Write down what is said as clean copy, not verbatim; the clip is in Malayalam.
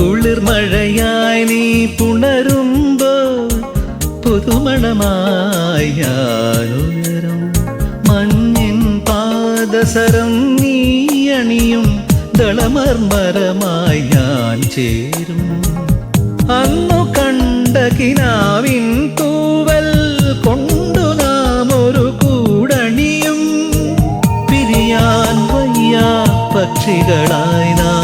കുളിർമഴയായി നീ പുണരുമ്പോൾ പുതുമണമായി ഞാനുയരും. മഞ്ഞിൻ പാദസരം നീ അണിയും ദളമർമരമായി ഞാൻ ചേരും. അന്നു കണ്ട കിനാവിൻ തൂവൽ കൊണ്ടു നാം ഒരു കൂടണിയും. പിരിയാൻ വയ്യ പക്ഷികളായി നാം